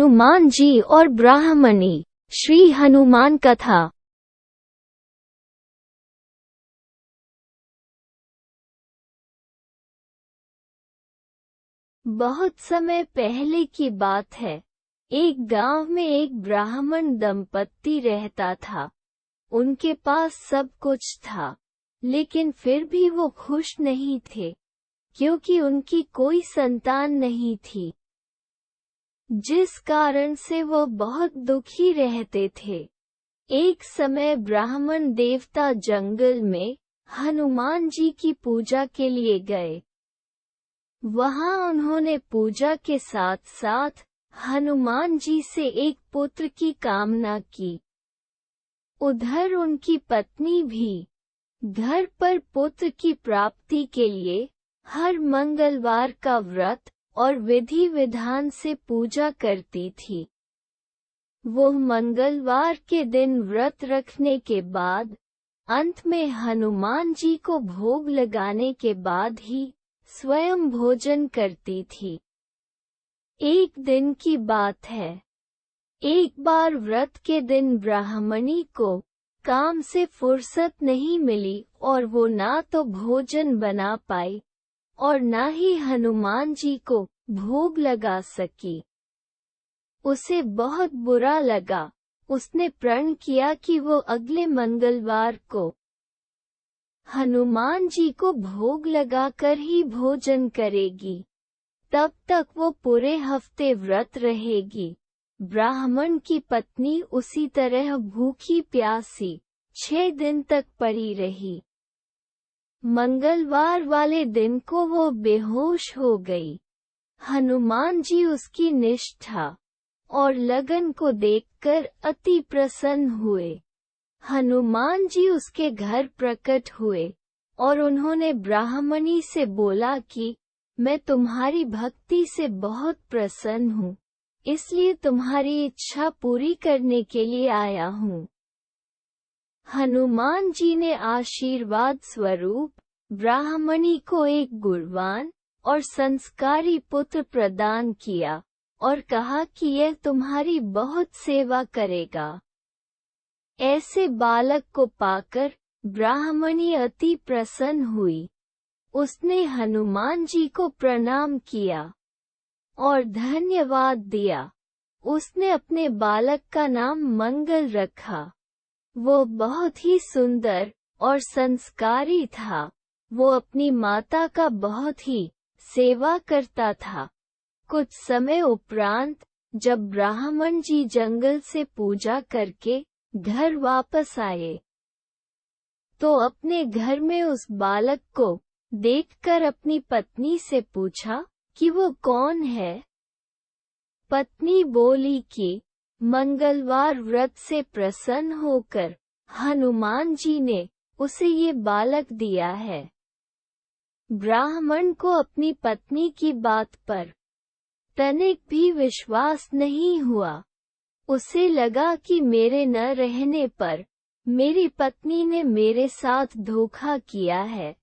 हनुमान जी और ब्राह्मणी। श्री हनुमान कथा। बहुत समय पहले की बात है। एक गांव में एक ब्राह्मण दंपत्ति रहता था। उनके पास सब कुछ था, लेकिन फिर भी वो खुश नहीं थे, क्योंकि उनकी कोई संतान नहीं थी, जिस कारण से वो बहुत दुखी रहते थे। एक समय ब्राह्मण देवता जंगल में हनुमान जी की पूजा के लिए गए। वहां उन्होंने पूजा के साथ साथ हनुमान जी से एक पुत्र की कामना की। उधर उनकी पत्नी भी घर पर पुत्र की प्राप्ति के लिए हर मंगलवार का व्रत और विधि विधान से पूजा करती थी। वो मंगलवार के दिन व्रत रखने के बाद अंत में हनुमान जी को भोग लगाने के बाद ही स्वयं भोजन करती थी। एक दिन की बात है। एक बार व्रत के दिन ब्राह्मणी को काम से फुर्सत नहीं मिली और वो ना तो भोजन बना पाई और ना ही हनुमान जी को भोग लगा सकी। उसे बहुत बुरा लगा। उसने प्रण किया कि वो अगले मंगलवार को हनुमान जी को भोग लगाकर ही भोजन करेगी। तब तक वो पूरे हफ्ते व्रत रहेगी। ब्राह्मण की पत्नी उसी तरह भूखी प्यासी 6 दिन तक पड़ी रही। मंगलवार वाले दिन को वो बेहोश हो गई। हनुमान जी उसकी निष्ठा और लगन को देखकर अति प्रसन्न हुए। हनुमान जी उसके घर प्रकट हुए और उन्होंने ब्राह्मणी से बोला कि मैं तुम्हारी भक्ति से बहुत प्रसन्न हूँ, इसलिए तुम्हारी इच्छा पूरी करने के लिए आया हूँ। हनुमान जी ने आशीर्वाद स्वरूप ब्राह्मणी को एक गुणवान और संस्कारी पुत्र प्रदान किया और कहा कि यह तुम्हारी बहुत सेवा करेगा। ऐसे बालक को पाकर ब्राह्मणी अति प्रसन्न हुई। उसने हनुमान जी को प्रणाम किया और धन्यवाद दिया। उसने अपने बालक का नाम मंगल रखा। वो बहुत ही सुंदर और संस्कारी था। वो अपनी माता का बहुत ही सेवा करता था। कुछ समय उपरांत जब ब्राह्मण जी जंगल से पूजा करके घर वापस आए, तो अपने घर में उस बालक को देखकर अपनी पत्नी से पूछा कि वो कौन है। पत्नी बोली कि मंगलवार व्रत से प्रसन्न होकर हनुमान जी ने उसे ये बालक दिया है। ब्राह्मण को अपनी पत्नी की बात पर तनिक भी विश्वास नहीं हुआ। उसे लगा कि मेरे न रहने पर मेरी पत्नी ने मेरे साथ धोखा किया है।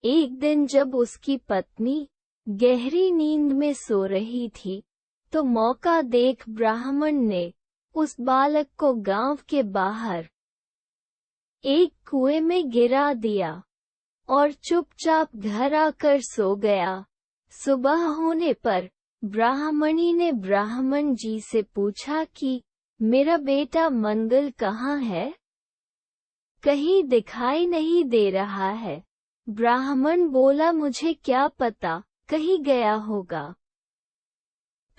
एक दिन जब उसकी पत्नी गहरी नींद में सो रही थी, तो मौका देख ब्राह्मण ने उस बालक को गांव के बाहर एक कुएं में गिरा दिया और चुपचाप घर आकर सो गया। सुबह होने पर ब्राह्मणी ने ब्राह्मण जी से पूछा कि मेरा बेटा मंगल कहाँ है? कहीं दिखाई नहीं दे रहा है। ब्राह्मण बोला, मुझे क्या पता, कहीं गया होगा।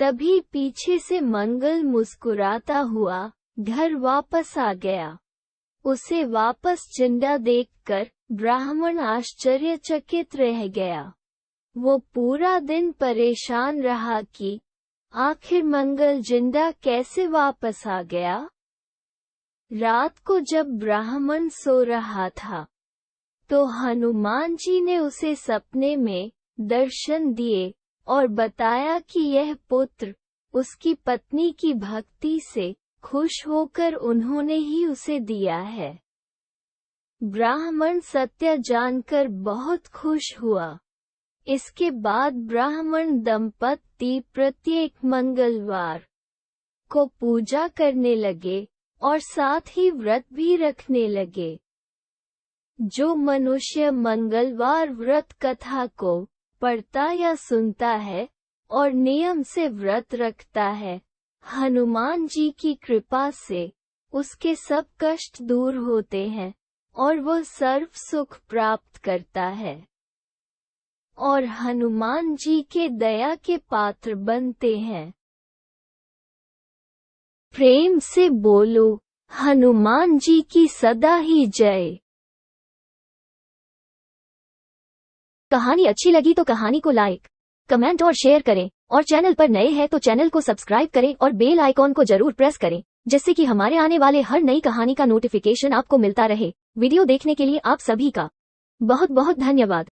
तभी पीछे से मंगल मुस्कुराता हुआ घर वापस आ गया। उसे वापस जिंदा देखकर ब्राह्मण आश्चर्यचकित रह गया। वो पूरा दिन परेशान रहा कि आखिर मंगल जिंदा कैसे वापस आ गया। रात को जब ब्राह्मण सो रहा था, तो हनुमान जी ने उसे सपने में दर्शन दिए और बताया कि यह पुत्र उसकी पत्नी की भक्ति से खुश होकर उन्होंने ही उसे दिया है। ब्राह्मण सत्य जानकर बहुत खुश हुआ। इसके बाद ब्राह्मण दंपत्ति प्रत्येक मंगलवार को पूजा करने लगे और साथ ही व्रत भी रखने लगे। जो मनुष्य मंगलवार व्रत कथा को पढ़ता या सुनता है और नियम से व्रत रखता है, हनुमान जी की कृपा से उसके सब कष्ट दूर होते हैं और वह सर्व सुख प्राप्त करता है और हनुमान जी के दया के पात्र बनते हैं। प्रेम से बोलो हनुमान जी की सदा ही जय। कहानी अच्छी लगी तो कहानी को लाइक, कमेंट और शेयर करें और चैनल पर नए हैं तो चैनल को सब्सक्राइब करें और बेल आइकॉन को जरूर प्रेस करें, जिससे कि हमारे आने वाले हर नई कहानी का नोटिफिकेशन आपको मिलता रहे। वीडियो देखने के लिए आप सभी का बहुत बहुत धन्यवाद।